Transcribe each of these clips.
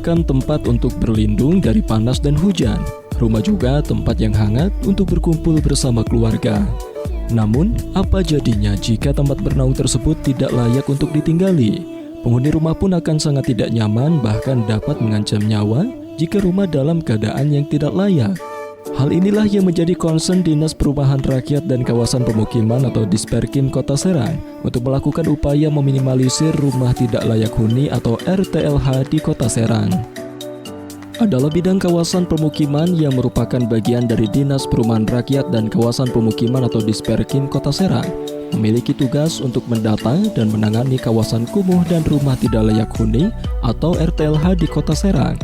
merupakan tempat untuk berlindung dari panas dan hujan. Rumah juga tempat yang hangat untuk berkumpul bersama keluarga. Namun, apa jadinya jika tempat bernaung tersebut tidak layak untuk ditinggali? Penghuni rumah pun akan sangat tidak nyaman, bahkan dapat mengancam nyawa jika rumah dalam keadaan yang tidak layak. Hal inilah yang menjadi concern Dinas Perumahan Rakyat dan Kawasan Pemukiman atau Disperkim Kota Serang untuk melakukan upaya meminimalisir rumah tidak layak huni atau RTLH di Kota Serang. Adalah bidang kawasan pemukiman yang merupakan bagian dari Dinas Perumahan Rakyat dan Kawasan Pemukiman atau Disperkim Kota Serang, memiliki tugas untuk mendata dan menangani kawasan kumuh dan rumah tidak layak huni atau RTLH di Kota Serang.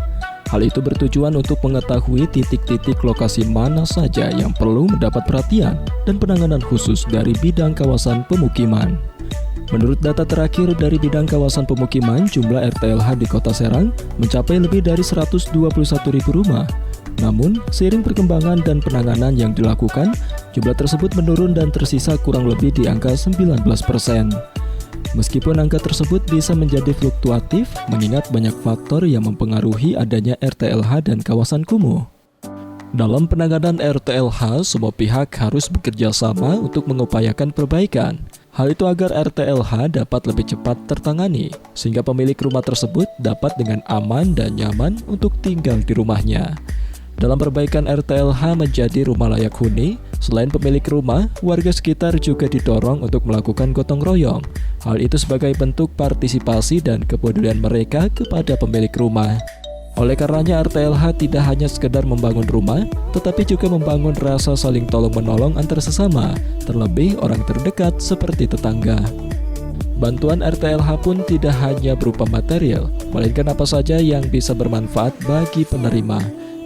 Hal itu bertujuan untuk mengetahui titik-titik lokasi mana saja yang perlu mendapat perhatian dan penanganan khusus dari bidang kawasan pemukiman. Menurut data terakhir dari bidang kawasan pemukiman, jumlah RTLH di Kota Serang mencapai lebih dari 121.000 rumah. Namun, seiring perkembangan dan penanganan yang dilakukan, jumlah tersebut menurun dan tersisa kurang lebih di angka 19%. Meskipun angka tersebut bisa menjadi fluktuatif, mengingat banyak faktor yang mempengaruhi adanya RTLH dan kawasan kumuh. Dalam penanganan RTLH, semua pihak harus bekerja sama untuk mengupayakan perbaikan. Hal itu agar RTLH dapat lebih cepat tertangani, sehingga pemilik rumah tersebut dapat dengan aman dan nyaman untuk tinggal di rumahnya. Dalam perbaikan RTLH menjadi rumah layak huni, selain pemilik rumah, warga sekitar juga didorong untuk melakukan gotong royong. Hal itu sebagai bentuk partisipasi dan kepedulian mereka kepada pemilik rumah. Oleh karenanya RTLH tidak hanya sekedar membangun rumah, tetapi juga membangun rasa saling tolong-menolong antar sesama, terlebih orang terdekat seperti tetangga. Bantuan RTLH pun tidak hanya berupa material, melainkan apa saja yang bisa bermanfaat bagi penerima.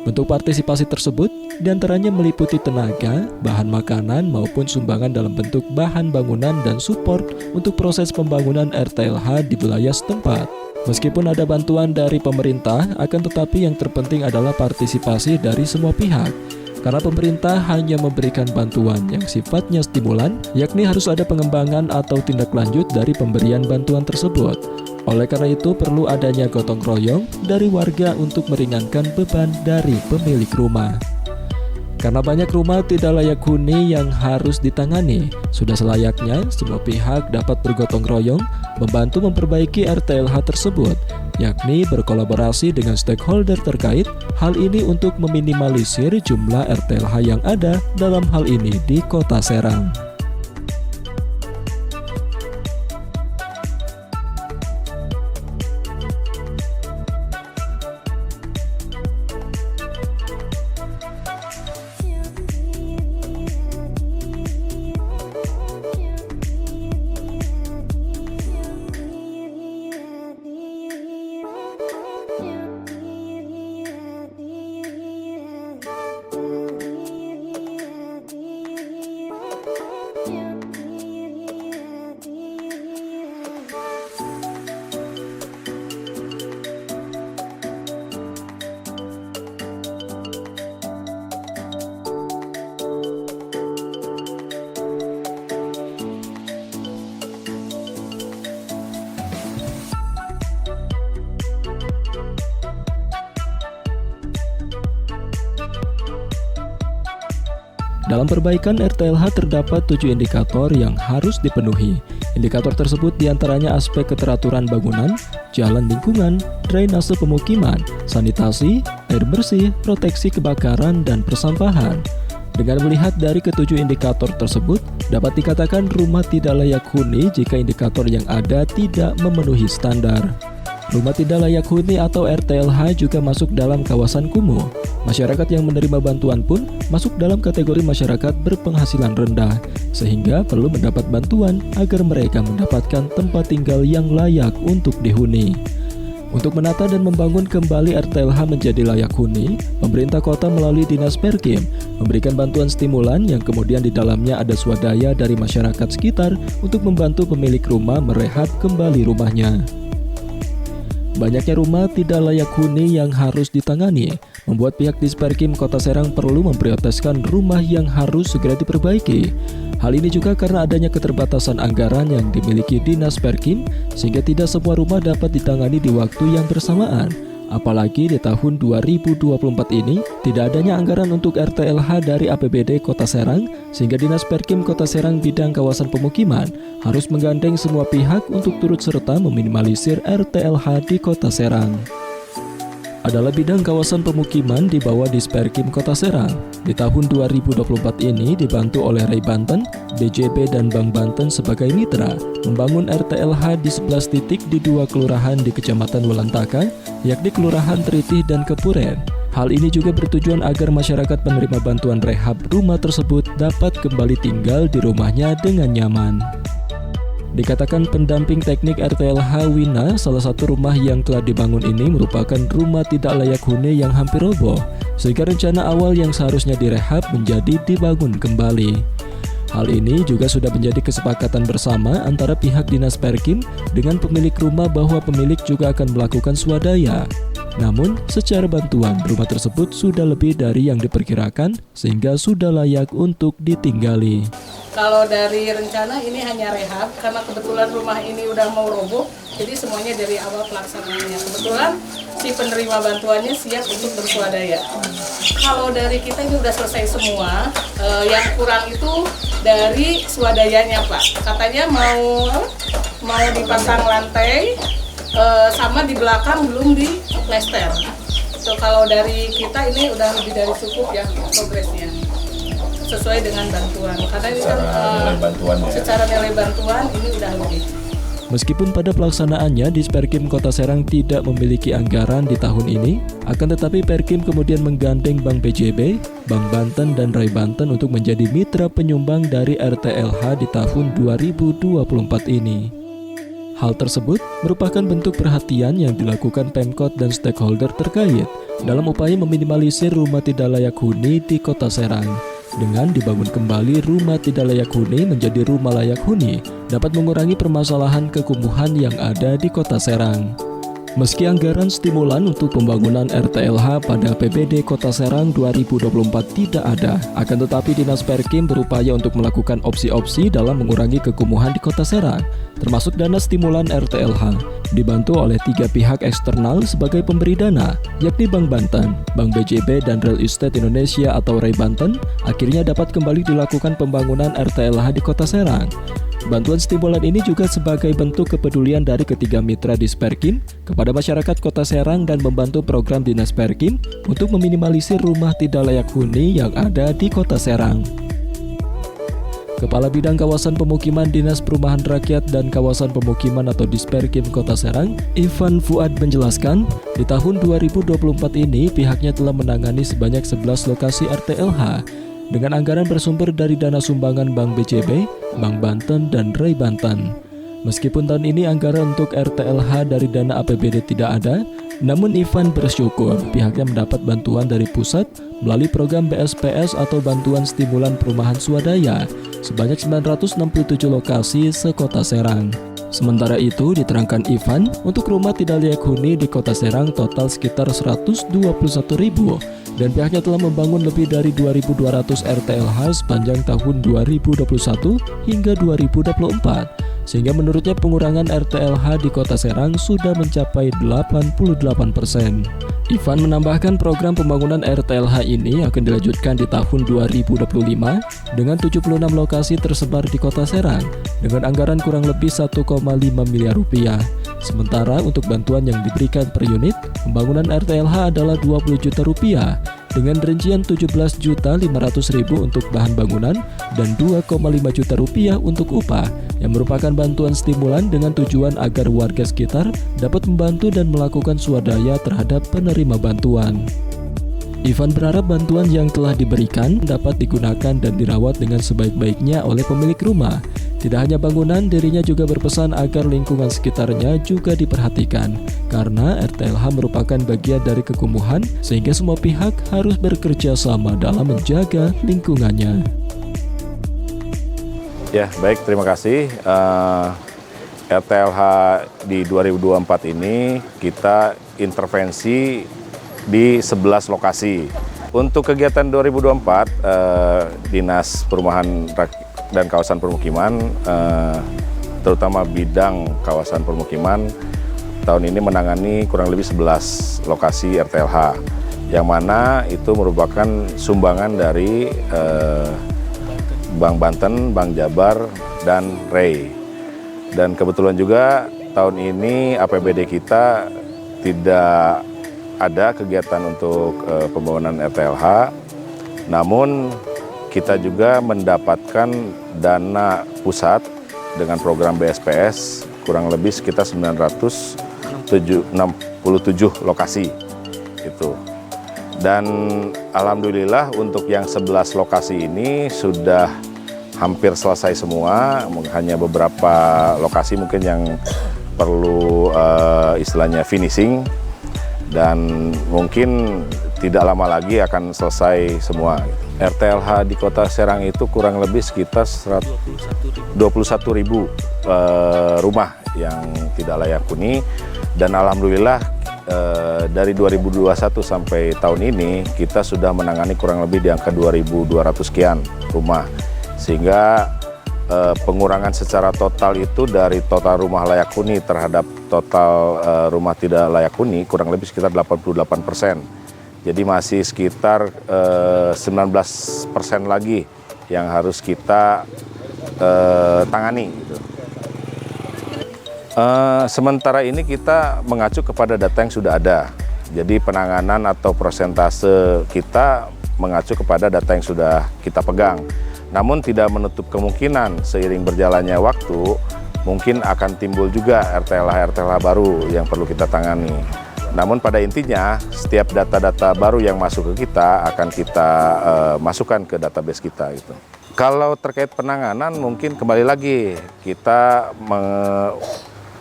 Bentuk partisipasi tersebut diantaranya meliputi tenaga, bahan makanan maupun sumbangan dalam bentuk bahan bangunan dan support untuk proses pembangunan RTLH di wilayah setempat. Meskipun ada bantuan dari pemerintah, akan tetapi yang terpenting adalah partisipasi dari semua pihak. Karena pemerintah hanya memberikan bantuan yang sifatnya stimulan, yakni harus ada pengembangan atau tindak lanjut dari pemberian bantuan tersebut. Oleh karena itu perlu adanya gotong royong dari warga untuk meringankan beban dari pemilik rumah. Karena banyak rumah tidak layak huni yang harus ditangani, sudah selayaknya semua pihak dapat bergotong royong membantu memperbaiki RTLH tersebut, yakni berkolaborasi dengan stakeholder terkait. Hal ini untuk meminimalisir jumlah RTLH yang ada dalam hal ini di Kota Serang. Dalam perbaikan RTLH terdapat 7 indikator yang harus dipenuhi. Indikator tersebut diantaranya aspek keteraturan bangunan, jalan lingkungan, drainase pemukiman, sanitasi, air bersih, proteksi kebakaran, dan persampahan. Dengan melihat dari ketujuh indikator tersebut, dapat dikatakan rumah tidak layak huni jika indikator yang ada tidak memenuhi standar. Rumah tidak layak huni atau RTLH juga masuk dalam kawasan kumuh. Masyarakat yang menerima bantuan pun masuk dalam kategori masyarakat berpenghasilan rendah, sehingga perlu mendapat bantuan agar mereka mendapatkan tempat tinggal yang layak untuk dihuni. Untuk menata dan membangun kembali RTLH menjadi layak huni, pemerintah kota melalui Dinas Perkim memberikan bantuan stimulan yang kemudian di dalamnya ada swadaya dari masyarakat sekitar untuk membantu pemilik rumah merehab kembali rumahnya. Banyaknya rumah tidak layak huni yang harus ditangani, membuat pihak Disperkim Kota Serang perlu memprioritaskan rumah yang harus segera diperbaiki. Hal ini juga karena adanya keterbatasan anggaran yang dimiliki Dinas Perkim, sehingga tidak semua rumah dapat ditangani di waktu yang bersamaan. Apalagi di tahun 2024 ini tidak adanya anggaran untuk RTLH dari APBD Kota Serang, sehingga Dinas Perkim Kota Serang bidang kawasan pemukiman harus menggandeng semua pihak untuk turut serta meminimalisir RTLH di Kota Serang. Adalah bidang kawasan pemukiman di bawah Disperkim Kota Serang. Di tahun 2024 ini dibantu oleh Rai Banten, BJB dan Bank Banten sebagai mitra membangun RTLH di 11 titik di 2 kelurahan di Kecamatan Welantaka, yakni Kelurahan Tritih dan Kepuren. Hal ini juga bertujuan agar masyarakat penerima bantuan rehab rumah tersebut dapat kembali tinggal di rumahnya dengan nyaman. Dikatakan pendamping teknik RTLH Wina, salah satu rumah yang telah dibangun ini merupakan rumah tidak layak huni yang hampir roboh, sehingga rencana awal yang seharusnya direhab menjadi dibangun kembali. Hal ini juga sudah menjadi kesepakatan bersama antara pihak Dinas Perkim dengan pemilik rumah bahwa pemilik juga akan melakukan swadaya. Namun, secara bantuan, rumah tersebut sudah lebih dari yang diperkirakan sehingga sudah layak untuk ditinggali. Kalau dari rencana ini hanya rehab, karena kebetulan rumah ini udah mau roboh, jadi semuanya dari awal pelaksanaannya. Kebetulan si penerima bantuannya siap untuk berswadaya. Kalau dari kita ini udah selesai semua, yang kurang itu dari swadayanya Pak. Katanya mau dipasang lantai, sama di belakang belum di plester. So, kalau dari kita ini udah lebih dari cukup ya progresnya, sesuai dengan bantuan. Karena ini kan secara nilai bantuan ini udah lebih. Meskipun pada pelaksanaannya Disperkim Kota Serang tidak memiliki anggaran di tahun ini, akan tetapi Perkim kemudian menggandeng Bank BJB, Bank Banten dan Rai Banten untuk menjadi mitra penyumbang dari RTLH di tahun 2024 ini. Hal tersebut merupakan bentuk perhatian yang dilakukan Pemkot dan stakeholder terkait dalam upaya meminimalisir rumah tidak layak huni di Kota Serang. Dengan dibangun kembali rumah tidak layak huni menjadi rumah layak huni, dapat mengurangi permasalahan kekumuhan yang ada di Kota Serang. Meski anggaran stimulan untuk pembangunan RTLH pada APBD Kota Serang 2024 tidak ada, akan tetapi Dinas Perkim berupaya untuk melakukan opsi-opsi dalam mengurangi kekumuhan di Kota Serang, termasuk dana stimulan RTLH, dibantu oleh 3 pihak eksternal sebagai pemberi dana, yakni Bank Banten, Bank BJB dan Real Estate Indonesia atau Rai Banten, akhirnya dapat kembali dilakukan pembangunan RTLH di Kota Serang. Bantuan stimulan ini juga sebagai bentuk kepedulian dari ketiga mitra Disperkim kepada masyarakat Kota Serang dan membantu program Dinas Perkim untuk meminimalisir rumah tidak layak huni yang ada di Kota Serang. Kepala Bidang Kawasan Pemukiman Dinas Perumahan Rakyat dan Kawasan Pemukiman atau Disperkim Kota Serang, Ivan Fuad menjelaskan, di tahun 2024 ini pihaknya telah menangani sebanyak 11 lokasi RTLH dengan anggaran bersumber dari dana sumbangan Bank BJB, Bank Banten, dan Rai Banten. Meskipun tahun ini anggaran untuk RTLH dari dana APBD tidak ada, namun Ivan bersyukur pihaknya mendapat bantuan dari pusat melalui program BSPS atau Bantuan Stimulan Perumahan Swadaya sebanyak 967 lokasi se-Kota Serang. Sementara itu, diterangkan Ivan, untuk rumah tidak layak huni di Kota Serang total sekitar 121.000 dan pihaknya telah membangun lebih dari 2.200 RTLH sepanjang tahun 2021 hingga 2024, sehingga menurutnya pengurangan RTLH di Kota Serang sudah mencapai 88%. Ivan menambahkan program pembangunan RTLH ini akan dilanjutkan di tahun 2025 dengan 76 lokasi tersebar di Kota Serang dengan anggaran kurang lebih 1,5 miliar rupiah. Sementara untuk bantuan yang diberikan per unit, pembangunan RTLH adalah 20 juta rupiah dengan rincian 17.500.000 untuk bahan bangunan dan 2,5 juta rupiah untuk upah yang merupakan bantuan stimulan dengan tujuan agar warga sekitar dapat membantu dan melakukan swadaya terhadap penerima bantuan. Ivan berharap bantuan yang telah diberikan dapat digunakan dan dirawat dengan sebaik-baiknya oleh pemilik rumah. Tidak hanya bangunan, dirinya juga berpesan agar lingkungan sekitarnya juga diperhatikan, karena RTLH merupakan bagian dari kekumuhan sehingga semua pihak harus bekerja sama dalam menjaga lingkungannya. Ya, baik, terima kasih. RTLH di 2024 ini kita intervensi di 11 lokasi. Untuk kegiatan 2024, Dinas Perumahan dan Kawasan Permukiman, terutama bidang kawasan permukiman, tahun ini menangani kurang lebih 11 lokasi RTLH, yang mana itu merupakan sumbangan dari Bank Banten, Bank Jabar, dan REI. Dan kebetulan juga tahun ini APBD kita tidak ada kegiatan untuk pembangunan RTLH, namun kita juga mendapatkan dana pusat dengan program BSPS kurang lebih sekitar 967 lokasi itu. Dan alhamdulillah untuk yang 11 lokasi ini sudah hampir selesai semua, hanya beberapa lokasi mungkin yang perlu istilahnya finishing, dan mungkin tidak lama lagi akan selesai semua. RTLH di Kota Serang itu kurang lebih sekitar 21.000 rumah yang tidak layak huni, dan alhamdulillah dari 2021 sampai tahun ini kita sudah menangani kurang lebih di angka 2.200 sekian rumah, sehingga pengurangan secara total itu dari total rumah layak huni terhadap total rumah tidak layak huni kurang lebih sekitar 88%. Jadi masih sekitar 19% lagi yang harus kita tangani. Gitu. Sementara ini kita mengacu kepada data yang sudah ada. Jadi penanganan atau persentase kita mengacu kepada data yang sudah kita pegang. Namun tidak menutup kemungkinan seiring berjalannya waktu mungkin akan timbul juga RTLH baru yang perlu kita tangani. Namun pada intinya setiap data-data baru yang masuk ke kita akan kita masukkan ke database kita gitu. Kalau terkait penanganan mungkin kembali lagi kita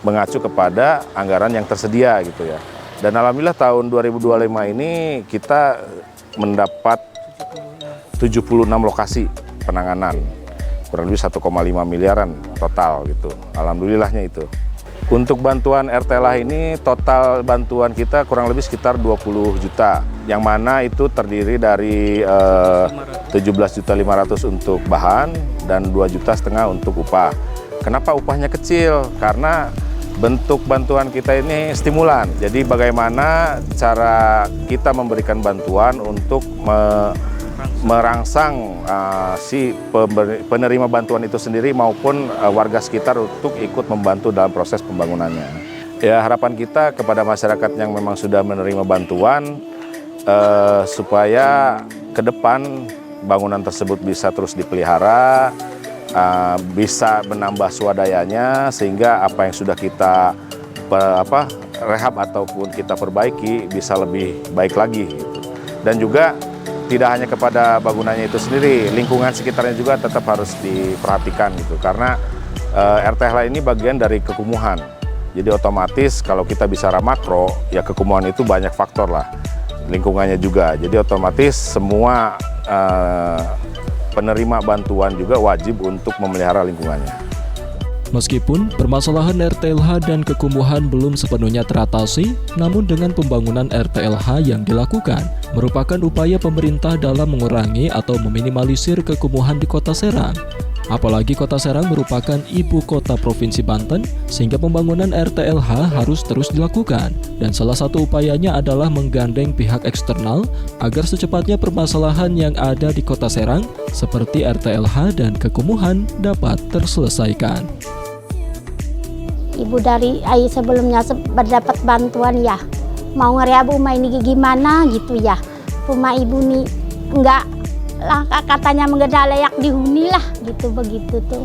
mengacu kepada anggaran yang tersedia gitu ya. Dan alhamdulillah tahun 2025 ini kita mendapat 76 lokasi penanganan, kurang lebih 1,5 miliaran total gitu. Alhamdulillahnya itu. Untuk bantuan RTLH ini total bantuan kita kurang lebih sekitar 20 juta, yang mana itu terdiri dari 17.500.000 untuk bahan dan 2,5 juta untuk upah. Kenapa upahnya kecil? Karena bentuk bantuan kita ini stimulan. Jadi bagaimana cara kita memberikan bantuan untuk merangsang si penerima bantuan itu sendiri maupun warga sekitar untuk ikut membantu dalam proses pembangunannya. Ya, harapan kita kepada masyarakat yang memang sudah menerima bantuan supaya ke depan bangunan tersebut bisa terus dipelihara, bisa menambah swadayanya sehingga apa yang sudah kita rehab ataupun kita perbaiki bisa lebih baik lagi gitu. Dan juga tidak hanya kepada bangunannya itu sendiri, lingkungan sekitarnya juga tetap harus diperhatikan gitu. Karena RTLH ini bagian dari kekumuhan. Jadi otomatis kalau kita bicara makro, ya kekumuhan itu banyak faktor lah. Lingkungannya juga. Jadi otomatis semua penerima bantuan juga wajib untuk memelihara lingkungannya. Meskipun permasalahan RTLH dan kekumuhan belum sepenuhnya teratasi, namun dengan pembangunan RTLH yang dilakukan merupakan upaya pemerintah dalam mengurangi atau meminimalisir kekumuhan di Kota Serang. Apalagi Kota Serang merupakan ibu kota Provinsi Banten, sehingga pembangunan RTLH harus terus dilakukan. Dan salah satu upayanya adalah menggandeng pihak eksternal agar secepatnya permasalahan yang ada di Kota Serang seperti RTLH dan kekumuhan dapat terselesaikan. Ibu dari sebelumnya mendapat bantuan ya, mau ngerehab rumah ini gimana gitu ya. Rumah ibu nih enggak lah, katanya enggak layak dihuni lah gitu, begitu tuh.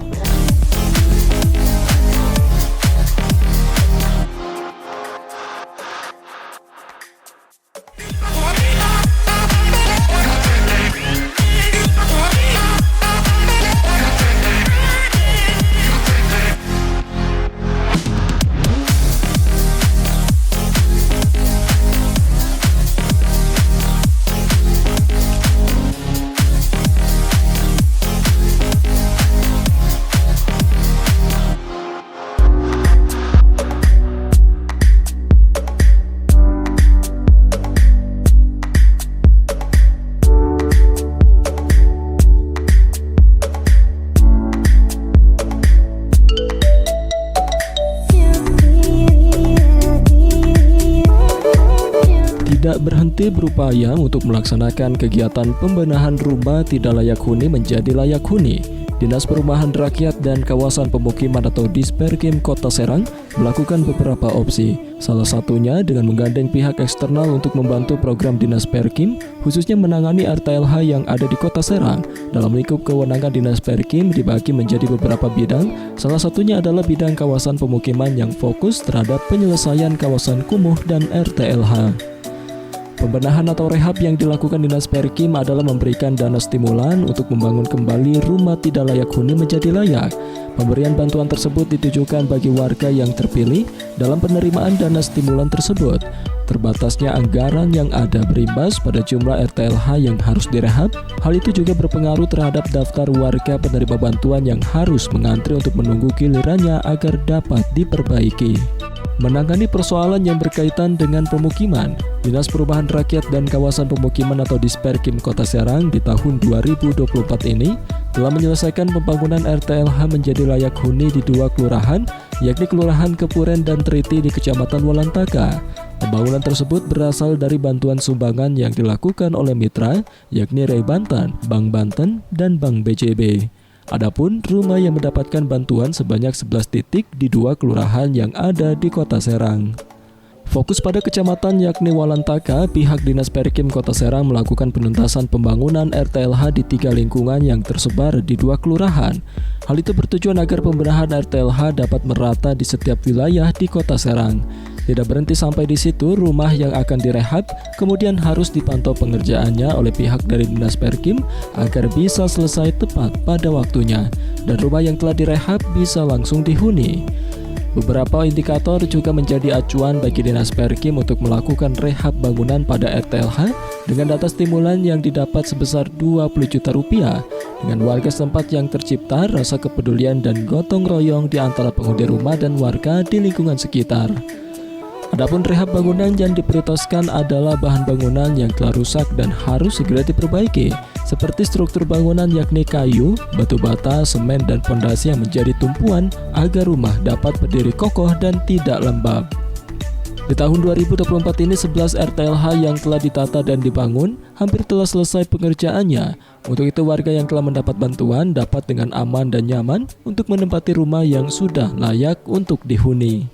tidak berhenti berupaya untuk melaksanakan kegiatan pembenahan rumah tidak layak huni menjadi layak huni. Dinas Perumahan Rakyat dan Kawasan Pemukiman atau Disperkim Kota Serang melakukan beberapa opsi. Salah satunya dengan menggandeng pihak eksternal untuk membantu program Dinas Perkim, khususnya menangani RTLH yang ada di Kota Serang. Dalam lingkup kewenangan Dinas Perkim dibagi menjadi beberapa bidang, salah satunya adalah bidang kawasan pemukiman yang fokus terhadap penyelesaian kawasan kumuh dan RTLH. Pembenahan atau rehab yang dilakukan Dinas Perkim adalah memberikan dana stimulan untuk membangun kembali rumah tidak layak huni menjadi layak. Pemberian bantuan tersebut ditujukan bagi warga yang terpilih dalam penerimaan dana stimulan tersebut. Terbatasnya anggaran yang ada berimbas pada jumlah RTLH yang harus direhab. Hal itu juga berpengaruh terhadap daftar warga penerima bantuan yang harus mengantri untuk menunggu gilirannya agar dapat diperbaiki. Menangani persoalan yang berkaitan dengan pemukiman, Dinas Perumahan Rakyat dan Kawasan Pemukiman atau Disperkim Kota Serang di tahun 2024 ini telah menyelesaikan pembangunan RTLH menjadi layak huni di 2 kelurahan, yakni Kelurahan Kepuren dan Triti di Kecamatan Walantaka. Pembangunan tersebut berasal dari bantuan sumbangan yang dilakukan oleh mitra, yakni Ray Banten, Bank Banten, dan Bank BJB. Adapun rumah yang mendapatkan bantuan sebanyak 11 titik di 2 kelurahan yang ada di Kota Serang. Fokus pada kecamatan yakni Walantaka, pihak Dinas Perkim Kota Serang melakukan penuntasan pembangunan RTLH di 3 lingkungan yang tersebar di 2 kelurahan. Hal itu bertujuan agar pembenahan RTLH dapat merata di setiap wilayah di Kota Serang. Tidak berhenti sampai di situ, rumah yang akan direhab kemudian harus dipantau pengerjaannya oleh pihak dari Dinas Perkim agar bisa selesai tepat pada waktunya, dan rumah yang telah direhab bisa langsung dihuni. Beberapa indikator juga menjadi acuan bagi Dinas Perkim untuk melakukan rehab bangunan pada RTLH dengan data stimulan yang didapat sebesar 20 juta rupiah. Dengan warga setempat yang tercipta rasa kepedulian dan gotong royong di antara penghuni rumah dan warga di lingkungan sekitar. Adapun rehab bangunan yang diprioritaskan adalah bahan bangunan yang telah rusak dan harus segera diperbaiki, seperti struktur bangunan yakni kayu, batu bata, semen, dan fondasi yang menjadi tumpuan agar rumah dapat berdiri kokoh dan tidak lembab. Di tahun 2024 ini 11 RTLH yang telah ditata dan dibangun hampir telah selesai pengerjaannya. Untuk itu warga yang telah mendapat bantuan dapat dengan aman dan nyaman untuk menempati rumah yang sudah layak untuk dihuni.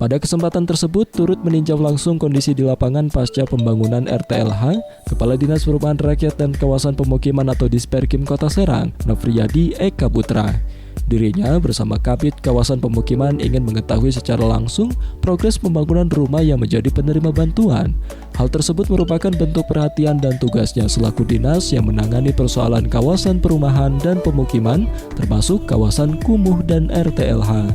Pada kesempatan tersebut turut meninjau langsung kondisi di lapangan pasca pembangunan RTLH, Kepala Dinas Perumahan Rakyat dan Kawasan Pemukiman atau Disperkim Kota Serang, Nofriyadi Eka Putra. Dirinya bersama Kabid Kawasan Pemukiman ingin mengetahui secara langsung progres pembangunan rumah yang menjadi penerima bantuan. Hal tersebut merupakan bentuk perhatian dan tugasnya selaku dinas yang menangani persoalan kawasan perumahan dan pemukiman, termasuk kawasan kumuh dan RTLH.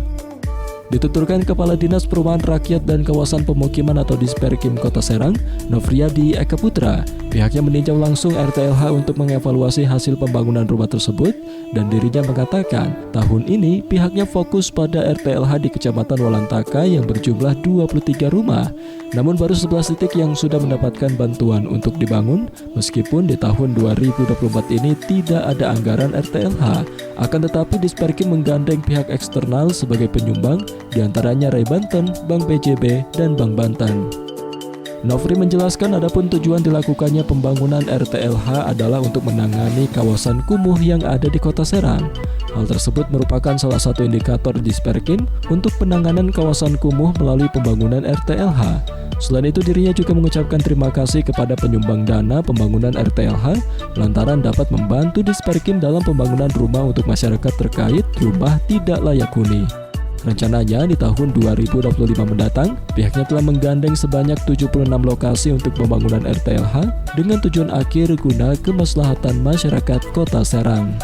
Dituturkan Kepala Dinas Perumahan Rakyat dan Kawasan Pemukiman atau Disperkim Kota Serang, Nofriyadi Eka Putra, pihaknya meninjau langsung RTLH untuk mengevaluasi hasil pembangunan rumah tersebut, dan dirinya mengatakan tahun ini pihaknya fokus pada RTLH di Kecamatan Walantaka yang berjumlah 23 rumah, namun baru 11 titik yang sudah mendapatkan bantuan untuk dibangun, meskipun di tahun 2024 ini tidak ada anggaran RTLH. Akan tetapi Disperkim menggandeng pihak eksternal sebagai penyumbang, diantaranya Ray Banten, Bank BJB, dan Bank Banten. Nofri menjelaskan adapun tujuan dilakukannya pembangunan RTLH adalah untuk menangani kawasan kumuh yang ada di Kota Serang. Hal tersebut merupakan salah satu indikator Disperkim untuk penanganan kawasan kumuh melalui pembangunan RTLH. Selain itu dirinya juga mengucapkan terima kasih kepada penyumbang dana pembangunan RTLH lantaran dapat membantu Disperkim dalam pembangunan rumah untuk masyarakat terkait rumah tidak layak huni. Rencananya di tahun 2025 mendatang, pihaknya telah menggandeng sebanyak 76 lokasi untuk pembangunan RTLH dengan tujuan akhir guna kemaslahatan masyarakat Kota Serang.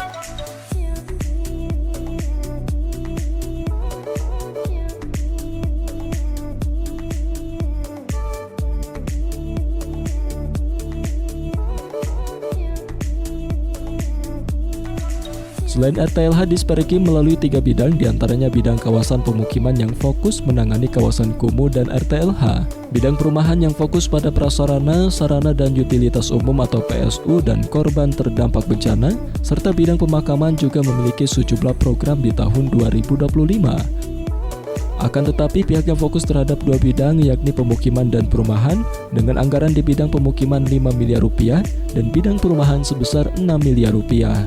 Selain RTLH, Disperkim melalui 3 bidang, diantaranya bidang kawasan pemukiman yang fokus menangani kawasan kumuh dan RTLH, bidang perumahan yang fokus pada prasarana, sarana dan utilitas umum atau PSU dan korban terdampak bencana, serta bidang pemakaman juga memiliki sejumlah program di tahun 2025. Akan tetapi pihaknya fokus terhadap dua bidang, yakni pemukiman dan perumahan dengan anggaran di bidang pemukiman 5 miliar rupiah dan bidang perumahan sebesar 6 miliar rupiah.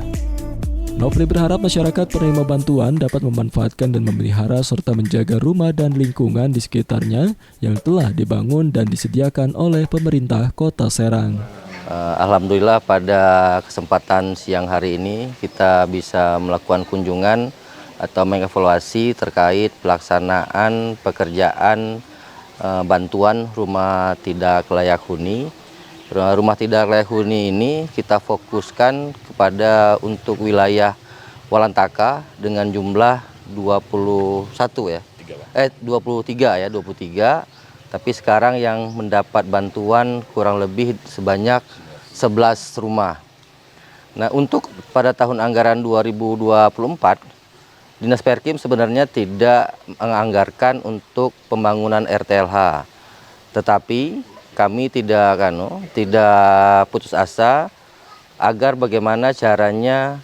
Nofri berharap masyarakat penerima bantuan dapat memanfaatkan dan memelihara serta menjaga rumah dan lingkungan di sekitarnya yang telah dibangun dan disediakan oleh pemerintah Kota Serang. Alhamdulillah pada kesempatan siang hari ini kita bisa melakukan kunjungan atau mengevaluasi terkait pelaksanaan pekerjaan bantuan rumah tidak layak huni. Rumah tidak layak huni ini kita fokuskan kepada untuk wilayah Walantaka dengan jumlah 23 ya. Tapi sekarang yang mendapat bantuan kurang lebih sebanyak 11 rumah. Nah, untuk pada tahun anggaran 2024 Dinas Perkim sebenarnya tidak menganggarkan untuk pembangunan RTLH, tetapi kami tidak putus asa agar bagaimana caranya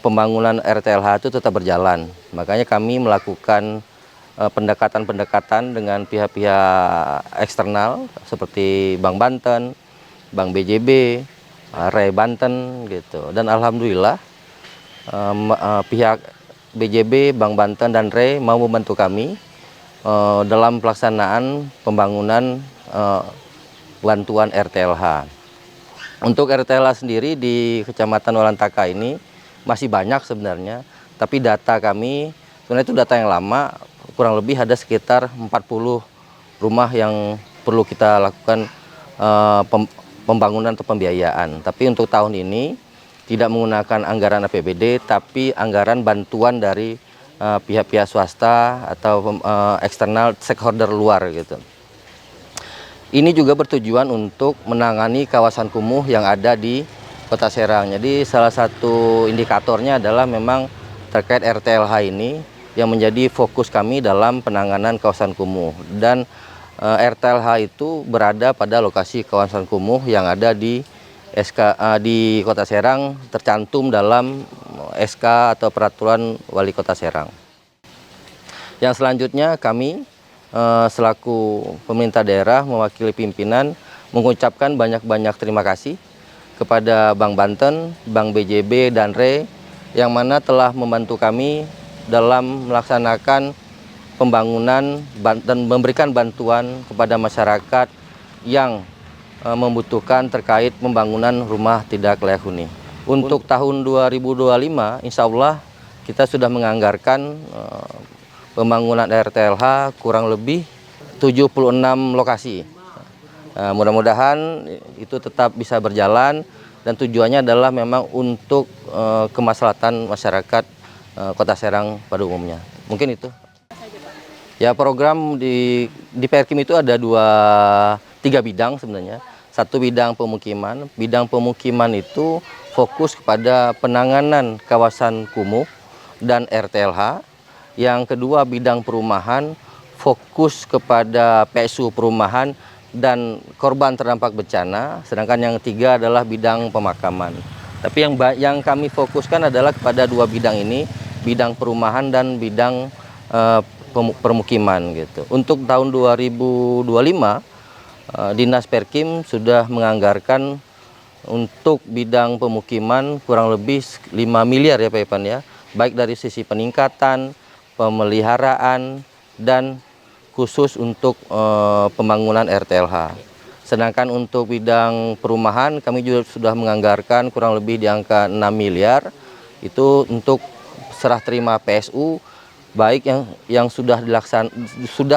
pembangunan RTLH itu tetap berjalan. Makanya kami melakukan pendekatan-pendekatan dengan pihak-pihak eksternal seperti Bank Banten, Bank BJB, RE Banten gitu. Dan alhamdulillah pihak BJB, Bank Banten dan RE mau membantu kami dalam pelaksanaan pembangunan bantuan RTLH. Untuk RTLH sendiri di Kecamatan Walantaka ini masih banyak sebenarnya, tapi data kami sebenarnya itu data yang lama, kurang lebih ada sekitar 40 rumah yang perlu kita lakukan pembangunan atau pembiayaan. Tapi untuk tahun ini tidak menggunakan anggaran APBD, tapi anggaran bantuan dari pihak-pihak swasta atau eksternal stakeholder luar gitu. Ini juga bertujuan untuk menangani kawasan kumuh yang ada di Kota Serang. Jadi salah satu indikatornya adalah memang terkait RTLH ini yang menjadi fokus kami dalam penanganan kawasan kumuh. Dan RTLH itu berada pada lokasi kawasan kumuh yang ada di di Kota Serang, tercantum dalam SK atau Peraturan Wali Kota Serang. Yang selanjutnya kami selaku pemerintah daerah mewakili pimpinan mengucapkan banyak-banyak terima kasih kepada Bank Banten, Bank BJB dan RE yang mana telah membantu kami dalam melaksanakan pembangunan dan memberikan bantuan kepada masyarakat yang membutuhkan terkait pembangunan rumah tidak layak huni. Untuk tahun 2025, insya Allah kita sudah menganggarkan pembangunan RTLH kurang lebih 76 lokasi. Mudah-mudahan itu tetap bisa berjalan dan tujuannya adalah memang untuk kemaslahatan masyarakat Kota Serang pada umumnya. Mungkin itu. Ya, program di Perkim itu ada 3 bidang sebenarnya. Satu bidang pemukiman. Bidang pemukiman itu fokus kepada penanganan kawasan kumuh dan RTLH. Yang kedua bidang perumahan fokus kepada PSU perumahan dan korban terdampak bencana. Sedangkan yang ketiga adalah bidang pemakaman. Tapi yang kami fokuskan adalah kepada 2 bidang ini, bidang perumahan dan bidang permukiman gitu. Untuk tahun 2025 Dinas Perkim sudah menganggarkan untuk bidang pemukiman kurang lebih 5 miliar ya Pak Ipan ya. Baik dari sisi peningkatan, pemeliharaan, dan khusus untuk pembangunan RTLH. Sedangkan untuk bidang perumahan kami juga sudah menganggarkan kurang lebih di angka 6 miliar. Itu untuk serah terima PSU, baik yang sudah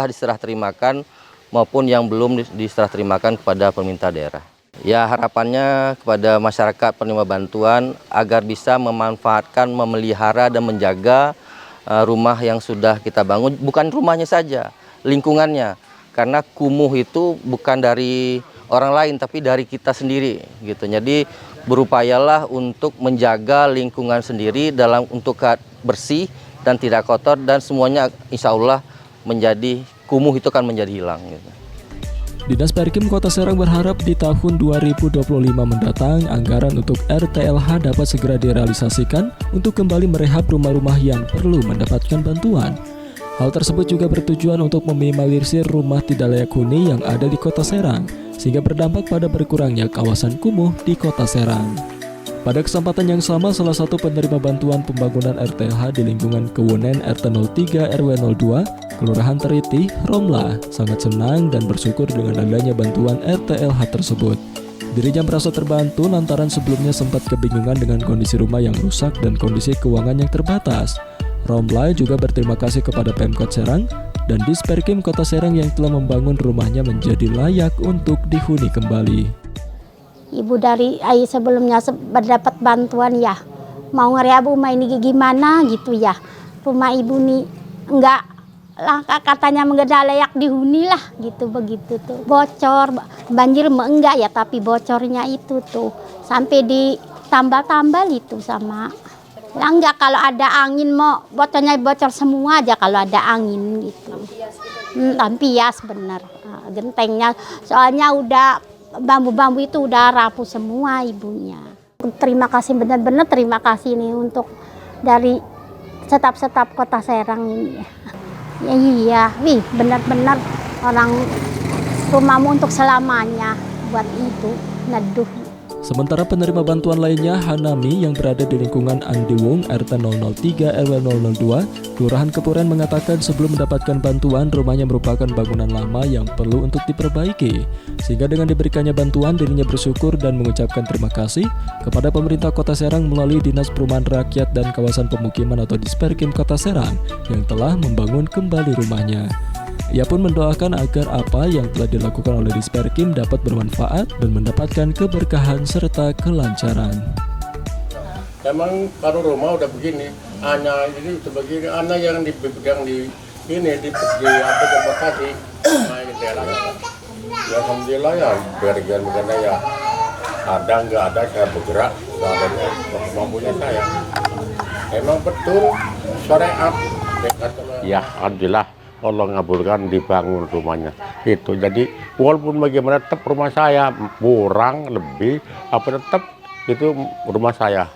diserah terimakan maupun yang belum diserah terimakan kepada pemerintah daerah. Ya, harapannya kepada masyarakat penerima bantuan agar bisa memanfaatkan, memelihara dan menjaga rumah yang sudah kita bangun, bukan rumahnya saja, lingkungannya. Karena kumuh itu bukan dari orang lain tapi dari kita sendiri gitu. Jadi berupayalah untuk menjaga lingkungan sendiri dalam untuk bersih dan tidak kotor, dan semuanya insya Allah menjadi kumuh itu kan menjadi hilang gitu. Dinas Perkim Kota Serang berharap di tahun 2025 mendatang anggaran untuk RTLH dapat segera direalisasikan untuk kembali merehab rumah-rumah yang perlu mendapatkan bantuan. Hal tersebut juga bertujuan untuk meminimalisir rumah tidak layak huni yang ada di Kota Serang, sehingga berdampak pada berkurangnya kawasan kumuh di Kota Serang. Pada kesempatan yang sama, salah satu penerima bantuan pembangunan RTLH di lingkungan Kewunen RT 03 RW 02, Kelurahan Teriti, Romla, sangat senang dan bersyukur dengan adanya bantuan RTLH tersebut. Dirinya merasa terbantu lantaran sebelumnya sempat kebingungan dengan kondisi rumah yang rusak dan kondisi keuangan yang terbatas. Romla juga berterima kasih kepada Pemkot Serang dan Disperkim Kota Serang yang telah membangun rumahnya menjadi layak untuk dihuni kembali. Ibu dari sebelumnya berdapat bantuan ya, mau ngerehab rumah ini gimana gitu ya. Rumah ibu nih enggak lah, katanya enggak layak dihuni lah gitu, begitu tuh. Bocor, banjir enggak ya, tapi bocornya itu tuh sampai ditambal-tambal itu sama. Lah enggak, kalau ada angin mau bocornya bocor semua aja kalau ada angin gitu. Lampias bener, gentengnya soalnya udah bambu-bambu itu udah rapuh semua ibunya. Terima kasih, benar-benar terima kasih nih untuk dari staf-staf Kota Serang ini. Ya, iya, wih benar-benar orang rumahmu untuk selamanya buat ibu, neduh. Sementara penerima bantuan lainnya, Hanami yang berada di lingkungan Andiwung RT 003 RW 002, Kelurahan Kepuren mengatakan sebelum mendapatkan bantuan, rumahnya merupakan bangunan lama yang perlu untuk diperbaiki. Sehingga dengan diberikannya bantuan, dirinya bersyukur dan mengucapkan terima kasih kepada pemerintah Kota Serang melalui Dinas Perumahan Rakyat dan Kawasan Pemukiman atau Disperkim Kota Serang yang telah membangun kembali rumahnya. Ia pun mendoakan agar apa yang telah dilakukan oleh Disperkim dapat bermanfaat dan mendapatkan keberkahan serta kelancaran. Emang kalau rumah udah begini, hanya ini sebagai anak yang dipegang di ini di apa tempat tadi, nah ini daerahnya. Ya alhamdulillah ya, bagian ya ada nggak ada saya bergerak, seadanya kemampuannya saya. Emang betul syariat dekat sama. Ya alhamdulillah. Allah ngabulkan dibangun rumahnya itu. Jadi walaupun bagaimana tetap rumah saya kurang lebih apa tetap itu rumah saya.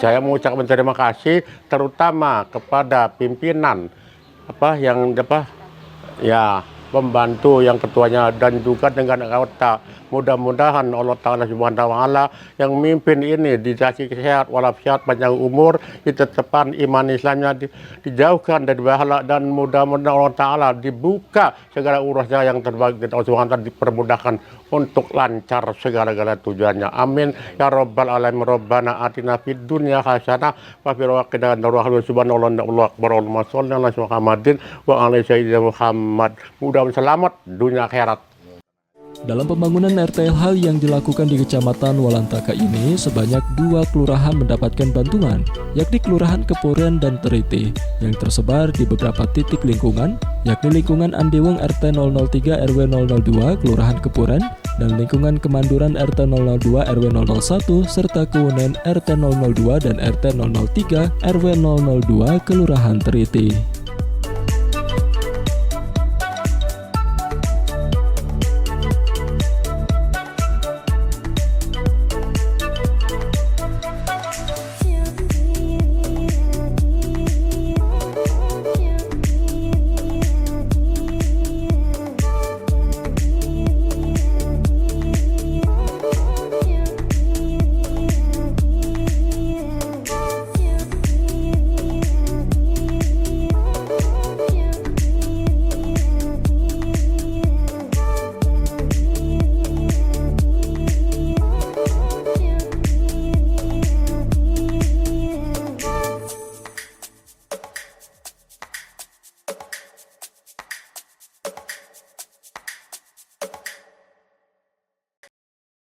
Saya mengucapkan terima kasih terutama kepada pimpinan ya pembantu yang ketuanya dan juga dengan anggota. Mudah-mudahan Allah Ta'ala Subhanahu wa Ta'ala yang memimpin ini dikasih sehat walafiat panjang umur, ditetapkan iman Islamnya dijauhkan dari bahaya, dan mudah-mudahan Allah Ta'ala dibuka segala urusnya yang terbaik dan Allah Subhanahu wa Ta'ala dipermudahkan untuk lancar segala-gala tujuannya. Amin ya rabbal alamin. Rabbana atina fid dunya hasanah wa fil akhirati hasanah. Subhanallah akbar. Allahumma sholli ala Muhammadin wa ala sayyidina Muhammad. Mudah-mudahan selamat dunia akhirat. Dalam pembangunan RTLH yang dilakukan di Kecamatan Walantaka ini, sebanyak 2 kelurahan mendapatkan bantuan, yakni Kelurahan Kepuren dan Teriti, yang tersebar di beberapa titik lingkungan, yakni lingkungan Andiwung RT 003 RW 002 Kelurahan Kepuren, dan lingkungan Kemanduran RT 002 RW 001, serta Kewunen RT 002 dan RT 003 RW 002 Kelurahan Teriti.